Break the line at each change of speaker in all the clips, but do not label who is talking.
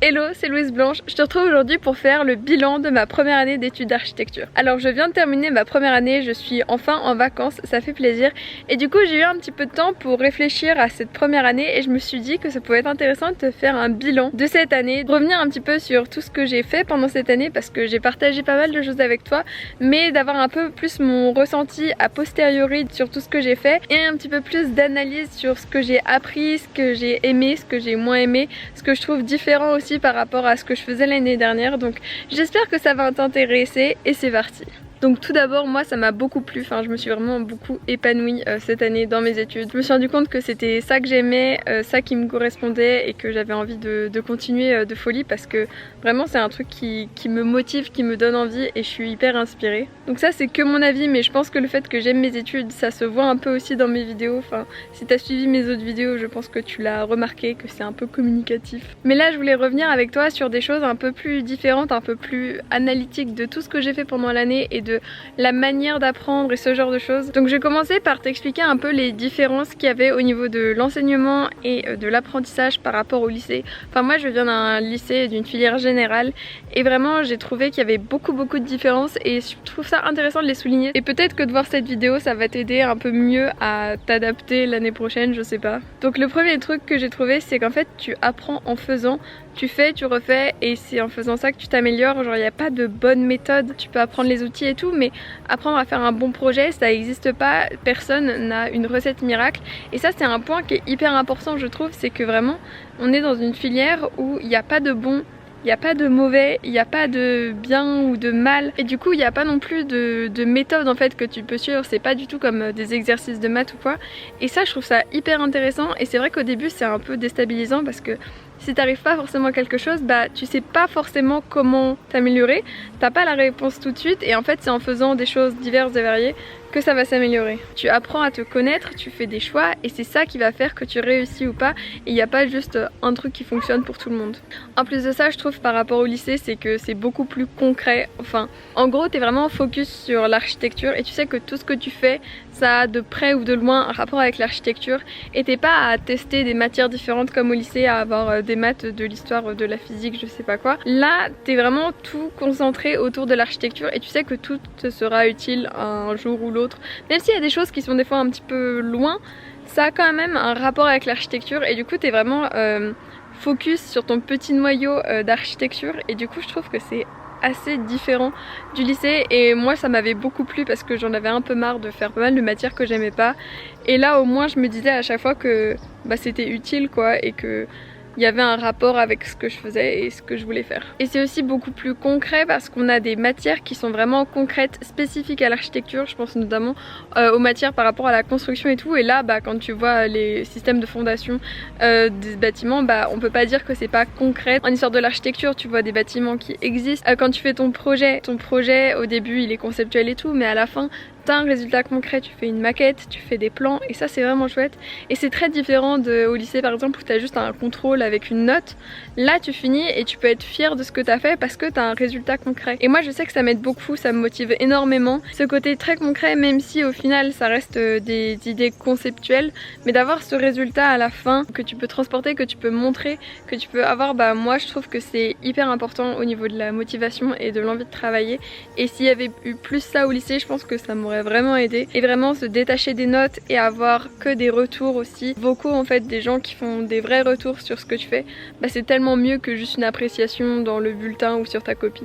Hello, c'est Louise Blanche. Je te retrouve aujourd'hui pour faire le bilan de ma première année d'études d'architecture. Alors je viens de terminer ma première année, je suis enfin en vacances, ça fait plaisir. Et du coup j'ai eu un petit peu de temps pour réfléchir à cette première année et je me suis dit que ça pouvait être intéressant de te faire un bilan de cette année, de revenir un petit peu sur tout ce que j'ai fait pendant cette année parce que j'ai partagé pas mal de choses avec toi, mais d'avoir un peu plus mon ressenti a posteriori sur tout ce que j'ai fait et un petit peu plus d'analyse sur ce que j'ai appris, ce que j'ai aimé, ce que j'ai moins aimé, ce que je trouve différent aussi par rapport à ce que je faisais l'année dernière, donc j'espère que ça va t'intéresser et c'est parti. Donc tout d'abord moi ça m'a beaucoup plu, enfin je me suis vraiment beaucoup épanouie cette année dans mes études. Je me suis rendu compte que c'était ça que j'aimais, ça qui me correspondait et que j'avais envie de continuer de folie parce que vraiment c'est un truc qui me motive, qui me donne envie et je suis hyper inspirée. Donc ça c'est que mon avis, mais je pense que le fait que j'aime mes études ça se voit un peu aussi dans mes vidéos. Enfin si t'as suivi mes autres vidéos je pense que tu l'as remarqué que c'est un peu communicatif. Mais là je voulais revenir avec toi sur des choses un peu plus différentes, un peu plus analytiques de tout ce que j'ai fait pendant l'année et de la manière d'apprendre et ce genre de choses. Donc je vais commencer par t'expliquer un peu les différences qu'il y avait au niveau de l'enseignement et de l'apprentissage par rapport au lycée. Enfin moi je viens d'un lycée, d'une filière générale et vraiment j'ai trouvé qu'il y avait beaucoup de différences et je trouve ça intéressant de les souligner. Et peut-être que de voir cette vidéo ça va t'aider un peu mieux à t'adapter l'année prochaine, je sais pas. Donc le premier truc que j'ai trouvé c'est qu'en fait tu apprends en faisant. Tu fais, tu refais et c'est en faisant ça que tu t'améliores. Genre il n'y a pas de bonne méthode, tu peux apprendre les outils et tout, mais apprendre à faire un bon projet ça n'existe pas, personne n'a une recette miracle. Et ça c'est un point qui est hyper important je trouve, c'est que vraiment on est dans une filière où il n'y a pas de bon, il n'y a pas de mauvais, il n'y a pas de bien ou de mal et du coup il n'y a pas non plus de méthode en fait que tu peux suivre, c'est pas du tout comme des exercices de maths ou quoi. Et ça je trouve ça hyper intéressant et c'est vrai qu'au début c'est un peu déstabilisant parce que si t'arrives pas forcément à quelque chose, bah tu sais pas forcément comment t'améliorer, t'as pas la réponse tout de suite et en fait c'est en faisant des choses diverses et variées que ça va s'améliorer. Tu apprends à te connaître, tu fais des choix et c'est ça qui va faire que tu réussis ou pas et il n'y a pas juste un truc qui fonctionne pour tout le monde. En plus de ça je trouve par rapport au lycée c'est que c'est beaucoup plus concret, enfin en gros t'es vraiment focus sur l'architecture et tu sais que tout ce que tu fais ça a de près ou de loin un rapport avec l'architecture et t'es pas à tester des matières différentes comme au lycée, à avoir des maths, de l'histoire, de la physique, je sais pas quoi. Là t'es vraiment tout concentré autour de l'architecture et tu sais que tout te sera utile un jour ou l'autre. Même s'il y a des choses qui sont des fois un petit peu loin, ça a quand même un rapport avec l'architecture et du coup t'es vraiment focus sur ton petit noyau d'architecture et du coup je trouve que c'est assez différent du lycée et moi ça m'avait beaucoup plu parce que j'en avais un peu marre de faire pas mal de matières que j'aimais pas et là au moins je me disais à chaque fois que bah, c'était utile quoi et que il y avait un rapport avec ce que je faisais et ce que je voulais faire. Et c'est aussi beaucoup plus concret parce qu'on a des matières qui sont vraiment concrètes, spécifiques à l'architecture. Je pense notamment aux matières par rapport à la construction et tout. Et là, bah, quand tu vois les systèmes de fondation des bâtiments, bah, on peut pas dire que c'est pas concret. En histoire de l'architecture, tu vois des bâtiments qui existent. Quand tu fais ton projet au début il est conceptuel et tout, mais à la fin t'as un résultat concret, tu fais une maquette, tu fais des plans et ça c'est vraiment chouette. Et c'est très différent au lycée par exemple où t'as juste un contrôle avec une note. Là tu finis et tu peux être fier de ce que t'as fait parce que t'as un résultat concret. Et moi je sais que ça m'aide beaucoup, ça me motive énormément. Ce côté très concret même si au final ça reste des idées conceptuelles, mais d'avoir ce résultat à la fin que tu peux transporter, que tu peux montrer, que tu peux avoir, bah moi je trouve que c'est hyper important au niveau de la motivation et de l'envie de travailler. Et s'il y avait eu plus ça au lycée, je pense que ça m'aurait vraiment aidé et vraiment se détacher des notes et avoir que des retours aussi vocaux en fait, des gens qui font des vrais retours sur ce que tu fais, bah c'est tellement mieux que juste une appréciation dans le bulletin ou sur ta copie.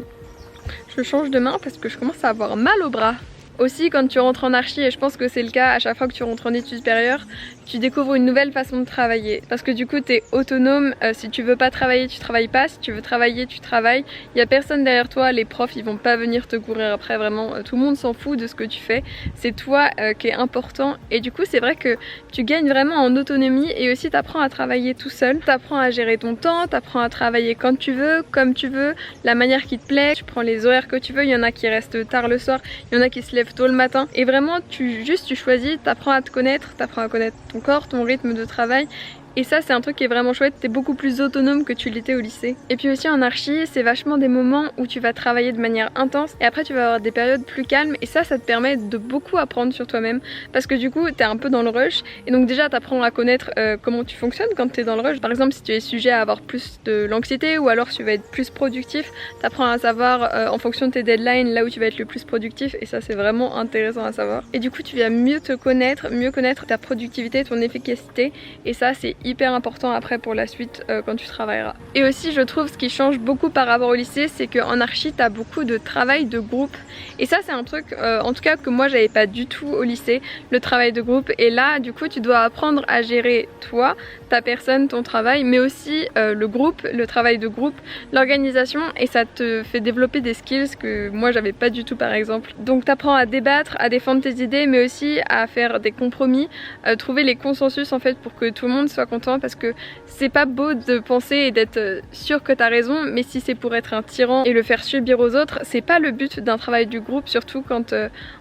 Je change de main parce que je commence à avoir mal au bras. Aussi quand tu rentres en archi, et je pense que c'est le cas à chaque fois que tu rentres en études supérieures, tu découvres une nouvelle façon de travailler. Parce que du coup tu es autonome, si tu veux pas travailler tu travailles pas, si tu veux travailler tu travailles. Il y a personne derrière toi, les profs ils vont pas venir te courir après, vraiment tout le monde s'en fout de ce que tu fais. C'est toi qui est important et du coup c'est vrai que tu gagnes vraiment en autonomie et aussi tu apprends à travailler tout seul. Tu apprends à gérer ton temps, tu apprends à travailler quand tu veux, comme tu veux, la manière qui te plaît, tu prends les horaires que tu veux, il y en a qui restent tard le soir, il y en a qui se lèvent tôt le matin et vraiment tu choisis, tu apprends à te connaître, tu apprends à connaître ton corps, ton rythme de travail Et ça c'est un truc qui est vraiment chouette, t'es beaucoup plus autonome que tu l'étais au lycée. Et puis aussi en archi, c'est vachement des moments où tu vas travailler de manière intense et après tu vas avoir des périodes plus calmes et ça te permet de beaucoup apprendre sur toi-même parce que du coup t'es un peu dans le rush et donc déjà t'apprends à connaître comment tu fonctionnes quand t'es dans le rush. Par exemple si tu es sujet à avoir plus de l'anxiété ou alors tu vas être plus productif, t'apprends à savoir en fonction de tes deadlines là où tu vas être le plus productif et ça c'est vraiment intéressant à savoir. Et du coup tu vas mieux te connaître, mieux connaître ta productivité, ton efficacité et ça c'est hyper important après pour la suite quand tu travailleras. Et aussi je trouve ce qui change beaucoup par rapport au lycée, c'est qu'en archi t'as beaucoup de travail de groupe et ça c'est un truc en tout cas que moi j'avais pas du tout au lycée, le travail de groupe. Et là du coup tu dois apprendre à gérer toi, ta personne, ton travail, mais aussi le groupe, le travail de groupe, l'organisation et ça te fait développer des skills que moi j'avais pas du tout par exemple. Donc t'apprends à débattre, à défendre tes idées mais aussi à faire des compromis, trouver les consensus en fait pour que tout le monde soit content parce que c'est pas beau de penser et d'être sûr que t'as raison mais si c'est pour être un tyran et le faire subir aux autres, c'est pas le but d'un travail du groupe, surtout quand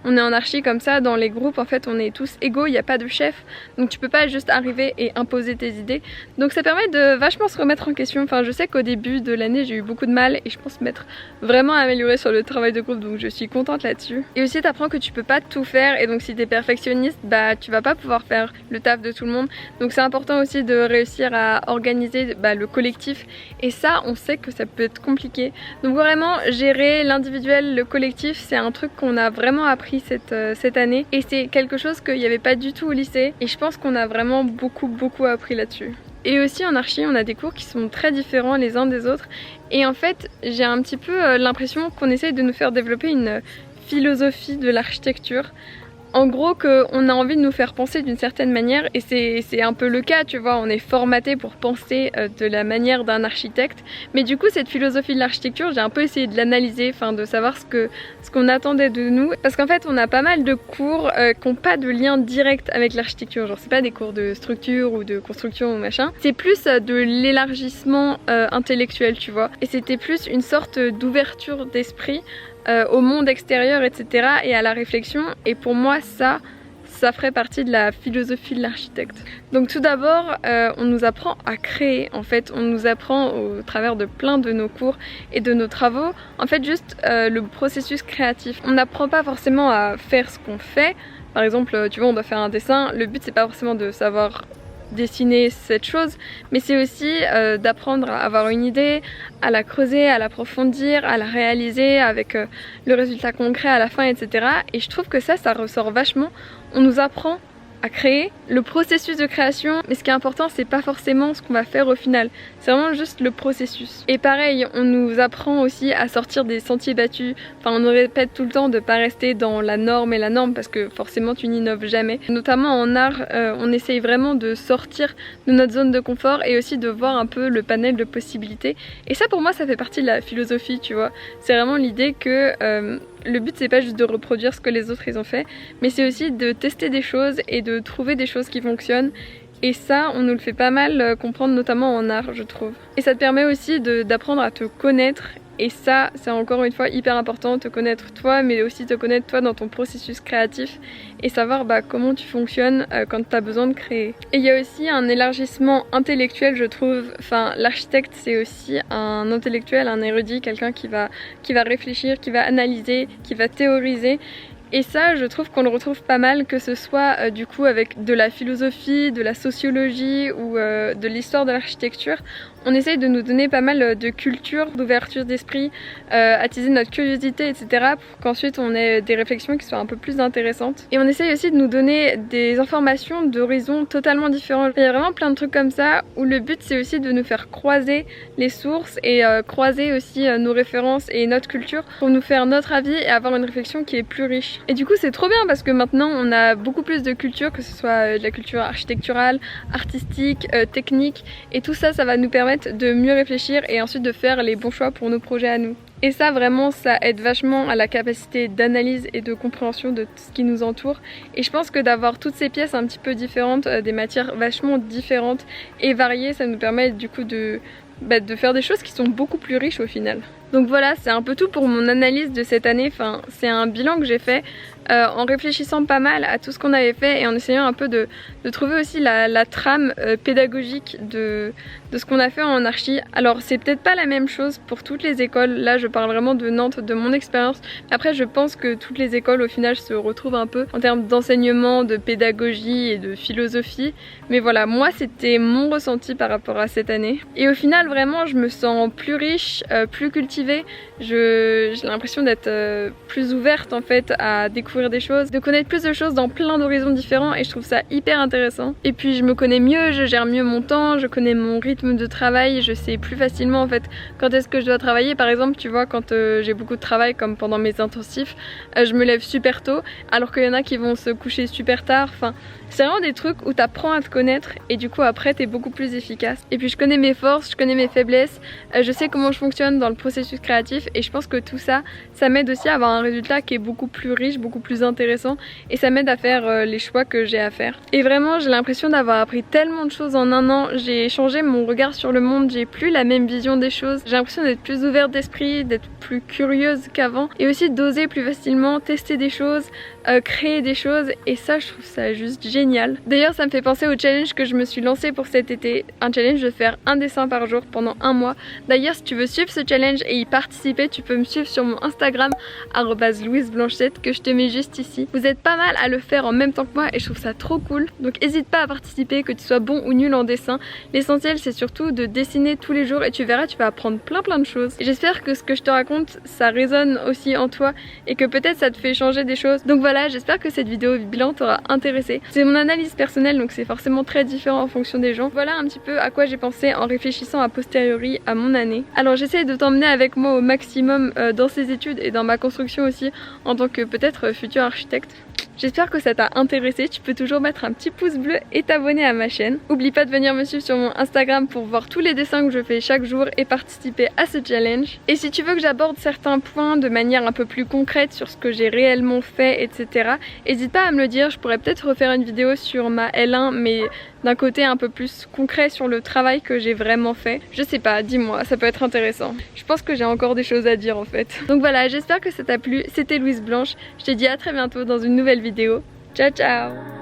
on est en archi comme ça. Dans les groupes en fait on est tous égaux, il n'y a pas de chef donc tu peux pas juste arriver et imposer tes idées, donc ça permet de vachement se remettre en question. Enfin je sais qu'au début de l'année j'ai eu beaucoup de mal et je pense m'être vraiment améliorée sur le travail de groupe donc je suis contente là-dessus. Et aussi t'apprends que tu peux pas tout faire et donc si t'es perfectionniste bah tu vas pas pouvoir faire le taf de tout le monde, donc c'est important aussi de réussir à organiser le collectif et ça on sait que ça peut être compliqué. Donc vraiment gérer l'individuel, le collectif c'est un truc qu'on a vraiment appris cette année et c'est quelque chose qu'il n'y avait pas du tout au lycée et je pense qu'on a vraiment beaucoup appris là-dessus. Et aussi en archi on a des cours qui sont très différents les uns des autres et en fait j'ai un petit peu l'impression qu'on essaye de nous faire développer une philosophie de l'architecture. En gros qu'on a envie de nous faire penser d'une certaine manière et c'est un peu le cas, tu vois, on est formaté pour penser de la manière d'un architecte, mais du coup cette philosophie de l'architecture j'ai un peu essayé de l'analyser, enfin de savoir ce qu'on attendait de nous, parce qu'en fait on a pas mal de cours qui n'ont pas de lien direct avec l'architecture, genre c'est pas des cours de structure ou de construction ou machin, c'est plus de l'élargissement intellectuel, tu vois, et c'était plus une sorte d'ouverture d'esprit au monde extérieur etc. et à la réflexion et pour moi ça ferait partie de la philosophie de l'architecte. Donc tout d'abord on nous apprend à créer en fait, on nous apprend au travers de plein de nos cours et de nos travaux en fait juste le processus créatif. On n'apprend pas forcément à faire ce qu'on fait, par exemple tu vois on doit faire un dessin, le but c'est pas forcément de savoir dessiner cette chose mais c'est aussi d'apprendre à avoir une idée, à la creuser, à l'approfondir, à la réaliser avec le résultat concret à la fin etc. Et je trouve que ça ressort vachement, on nous apprend à créer, le processus de création, mais ce qui est important c'est pas forcément ce qu'on va faire au final, c'est vraiment juste le processus. Et pareil on nous apprend aussi à sortir des sentiers battus, enfin on nous répète tout le temps de pas rester dans la norme et la norme parce que forcément tu n'innoves jamais. Notamment en art on essaye vraiment de sortir de notre zone de confort et aussi de voir un peu le panel de possibilités et ça pour moi ça fait partie de la philosophie, tu vois, c'est vraiment l'idée que le but c'est pas juste de reproduire ce que les autres ils ont fait mais c'est aussi de tester des choses et de trouver des choses qui fonctionnent et ça on nous le fait pas mal comprendre notamment en art je trouve. Et ça te permet aussi d'apprendre à te connaître et ça c'est encore une fois hyper important, te connaître toi mais aussi te connaître toi dans ton processus créatif et savoir comment tu fonctionnes quand tu as besoin de créer. Et il y a aussi un élargissement intellectuel je trouve, enfin l'architecte c'est aussi un intellectuel, un érudit, quelqu'un qui va réfléchir, qui va analyser, qui va théoriser. Et ça je trouve qu'on le retrouve pas mal, que ce soit du coup avec de la philosophie, de la sociologie ou de l'histoire de l'architecture. On essaye de nous donner pas mal de culture, d'ouverture d'esprit, attiser notre curiosité etc. pour qu'ensuite on ait des réflexions qui soient un peu plus intéressantes. Et on essaye aussi de nous donner des informations d'horizons totalement différents. Il y a vraiment plein de trucs comme ça où le but c'est aussi de nous faire croiser les sources et croiser aussi nos références et notre culture pour nous faire notre avis et avoir une réflexion qui est plus riche. Et du coup c'est trop bien parce que maintenant on a beaucoup plus de culture, que ce soit de la culture architecturale, artistique, technique et tout ça, ça va nous permettre de mieux réfléchir et ensuite de faire les bons choix pour nos projets à nous. Et ça vraiment ça aide vachement à la capacité d'analyse et de compréhension de tout ce qui nous entoure et je pense que d'avoir toutes ces pièces un petit peu différentes, des matières vachement différentes et variées, ça nous permet du coup de faire des choses qui sont beaucoup plus riches au final. Donc voilà, c'est un peu tout pour mon analyse de cette année. Enfin, c'est un bilan que j'ai fait en réfléchissant pas mal à tout ce qu'on avait fait et en essayant un peu de trouver aussi la trame pédagogique de ce qu'on a fait en archi. Alors c'est peut-être pas la même chose pour toutes les écoles, là je parle vraiment de Nantes, de mon expérience. Après je pense que toutes les écoles au final se retrouvent un peu en termes d'enseignement, de pédagogie et de philosophie. Mais voilà, moi c'était mon ressenti par rapport à cette année. Et au final vraiment je me sens plus riche, plus cultivée. J'ai l'impression d'être plus ouverte en fait à découvrir des choses, de connaître plus de choses dans plein d'horizons différents et je trouve ça hyper intéressant. Et puis je me connais mieux, je gère mieux mon temps, je connais mon rythme de travail, je sais plus facilement en fait quand est-ce que je dois travailler. Par exemple tu vois quand j'ai beaucoup de travail comme pendant mes intensifs, je me lève super tôt alors qu'il y en a qui vont se coucher super tard. Enfin c'est vraiment des trucs où tu apprends à te connaître et du coup après t'es beaucoup plus efficace. Et puis je connais mes forces, je connais mes faiblesses, je sais comment je fonctionne dans le processus créatif et je pense que tout ça, ça m'aide aussi à avoir un résultat qui est beaucoup plus riche, beaucoup plus intéressant et ça m'aide à faire les choix que j'ai à faire. Et vraiment j'ai l'impression d'avoir appris tellement de choses en un an, j'ai changé mon regard sur le monde, j'ai plus la même vision des choses, j'ai l'impression d'être plus ouverte d'esprit, d'être plus curieuse qu'avant et aussi d'oser plus facilement tester des choses, créer des choses et ça je trouve ça juste génial. D'ailleurs ça me fait penser au challenge que je me suis lancé pour cet été, un challenge de faire un dessin par jour pendant un mois. D'ailleurs si tu veux suivre ce challenge et y participer, tu peux me suivre sur mon Instagram @louiseblanchette que je te mets juste ici. Vous êtes pas mal à le faire en même temps que moi et je trouve ça trop cool. Donc n'hésite pas à participer, que tu sois bon ou nul en dessin. L'essentiel c'est surtout de dessiner tous les jours et tu verras tu vas apprendre plein de choses. Et j'espère que ce que je te raconte ça résonne aussi en toi et que peut-être ça te fait changer des choses. Donc voilà, j'espère que cette vidéo bilan t'aura intéressé. C'est mon analyse personnelle donc c'est forcément très différent en fonction des gens. Voilà un petit peu à quoi j'ai pensé en réfléchissant a posteriori à mon année. Alors j'essaie de t'emmener avec moi au maximum dans ces études et dans ma construction aussi en tant que peut-être futur architecte. J'espère que ça t'a intéressé, tu peux toujours mettre un petit pouce bleu et t'abonner à ma chaîne. Oublie pas de venir me suivre sur mon Instagram pour voir tous les dessins que je fais chaque jour et participer à ce challenge. Et si tu veux que j'aborde certains points de manière un peu plus concrète sur ce que j'ai réellement fait, etc. n'hésite pas à me le dire, je pourrais peut-être refaire une vidéo sur ma L1 mais d'un côté un peu plus concret sur le travail que j'ai vraiment fait. Je sais pas, dis-moi, ça peut être intéressant. Je pense que j'ai encore des choses à dire en fait. Donc voilà, j'espère que ça t'a plu, c'était Louise Blanche. Je te dis à très bientôt dans une nouvelle vidéo. Ciao ciao.